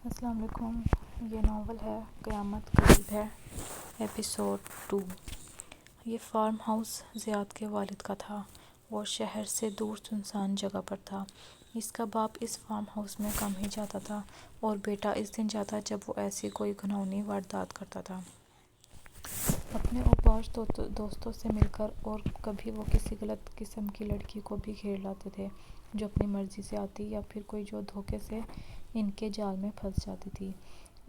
السلام علیکم۔ یہ ناول ہے قیامت قریب ہے، ایپیسوڈ 2۔ یہ فارم ہاؤس زیاد کے والد کا تھا اور شہر سے دور سنسان جگہ پر تھا۔ اس کا باپ اس فارم ہاؤس میں کم ہی جاتا تھا اور بیٹا اس دن جاتا جب وہ ایسی کوئی گھناؤنی واردات کرتا تھا۔ اپنے اوپاش دوستوں سے مل کر، اور کبھی وہ کسی غلط قسم کی لڑکی کو بھی گھیر لاتے تھے جو اپنی مرضی سے آتی، یا پھر کوئی جو دھوکے سے ان کے جال میں پھنس جاتی تھی۔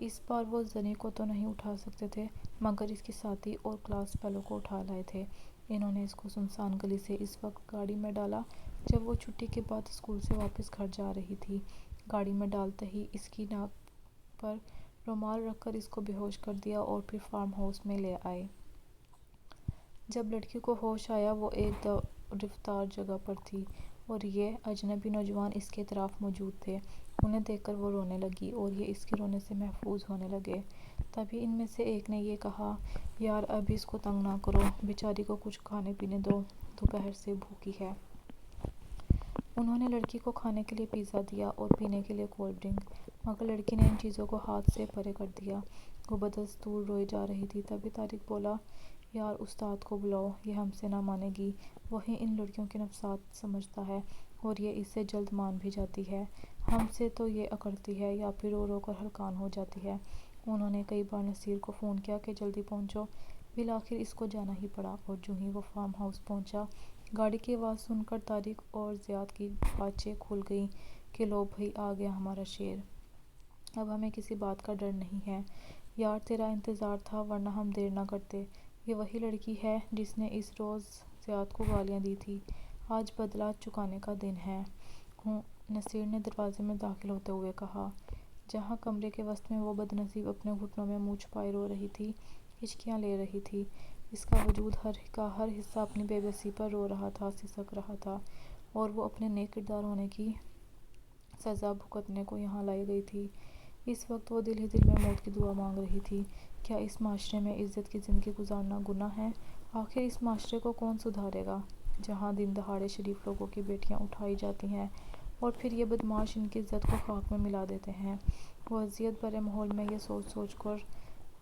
اس بار وہ زنی کو تو نہیں اٹھا سکتے تھے، مگر اس کی ساتھی اور کلاس فیلو کو اٹھا لائے تھے۔ انہوں نے اس کو سنسان گلی سے اس وقت گاڑی میں ڈالا جب وہ چھٹی کے بعد اسکول سے واپس گھر جا رہی تھی۔ گاڑی میں ڈالتے ہی اس کی ناک پر رومال رکھ کر اس کو بے ہوش کر دیا اور پھر فارم ہاؤس میں لے آئے۔ جب لڑکی کو ہوش آیا وہ ایک دورفتار جگہ پر تھی اور یہ اجنبی نوجوان اس کے اطراف موجود تھے۔ انہیں دیکھ کر وہ رونے لگی اور یہ اس کے رونے سے محفوظ ہونے لگے۔ تبھی ان میں سے ایک نے یہ کہا، یار ابھی اس کو تنگ نہ کرو، بیچاری کو کچھ کھانے پینے دو، دوپہر سے بھوکی ہے۔ انہوں نے لڑکی کو کھانے کے لیے پیزا دیا اور پینے کے لیے کولڈ ڈرنک، مگر لڑکی نے ان چیزوں کو ہاتھ سے پرے کر دیا۔ وہ بدستور روئے جا رہی تھی۔ تبھی طارق بولا، یار استاد کو بلاؤ، یہ ہم سے نہ مانے گی، وہی ان لڑکیوں کے نفسیات سمجھتا ہے اور یہ اس سے جلد مان بھی جاتی ہے، ہم سے تو یہ اکڑتی ہے یا پھر رو رو کر ہلکان ہو جاتی ہے۔ انہوں نے کئی بار نصیر کو فون کیا کہ جلدی پہنچو، بالآخر اس کو جانا ہی پڑا، اور جوں ہی وہ فارم ہاؤس پہنچا، گاڑی کی آواز سن کر طارق اور زیاد کی باچیں کھل گئیں کہ لو بھئی آ گیا ہمارا شیر، اب ہمیں کسی بات کا ڈر نہیں ہے۔ یار تیرا انتظار تھا ورنہ ہم دیر نہ کرتے، یہ وہی لڑکی ہے جس نے اس روز زیاد کو گالیاں دی تھی، آج بدلہ چکانے کا دن ہے۔ نصیر نے دروازے میں داخل ہوتے ہوئے کہا، جہاں کمرے کے وسط میں وہ بدنصیب اپنے گھٹنوں میں منہ چھپائے رو رہی تھی، ہچکیاں لے رہی تھی، اس کا وجود کا ہر حصہ اپنی بے بسی پر رو رہا تھا، سسک رہا تھا، اور وہ اپنے نیک کردار ہونے کی سزا بھگتنے کو یہاں لائی گئی تھی۔ اس وقت وہ دل ہی دل میں موت کی دعا مانگ رہی تھی۔ کیا اس معاشرے میں عزت کی زندگی گزارنا گناہ ہے؟ آخر اس معاشرے کو کون سدھارے گا، جہاں دن دہاڑے شریف لوگوں کی بیٹیاں اٹھائی جاتی ہیں اور پھر یہ بدمعاش ان کی عزت کو خاک میں ملا دیتے ہیں۔ وہ اذیت بھرے ماحول میں یہ سوچ سوچ کر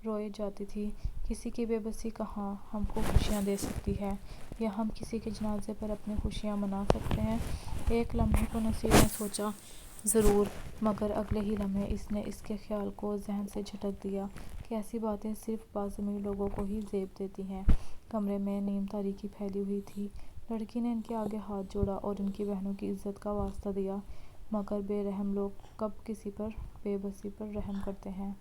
روئے جاتی تھی، کسی کی بے بسی کہاں ہم کو خوشیاں دے سکتی ہے، یا ہم کسی کے جنازے پر اپنی خوشیاں منا سکتے ہیں؟ ایک لمحے کو نصیر نے سوچا ضرور، مگر اگلے ہی لمحے اس نے اس کے خیال کو ذہن سے جھٹک دیا کہ ایسی باتیں صرف باضمیر لوگوں کو ہی زیب دیتی ہیں۔ کمرے میں نیم تاریکی پھیلی ہوئی تھی۔ لڑکی نے ان کے آگے ہاتھ جوڑا اور ان کی بہنوں کی عزت کا واسطہ دیا، مگر بے رحم لوگ کب کسی پر بے بسی پر رحم کرتے ہیں؟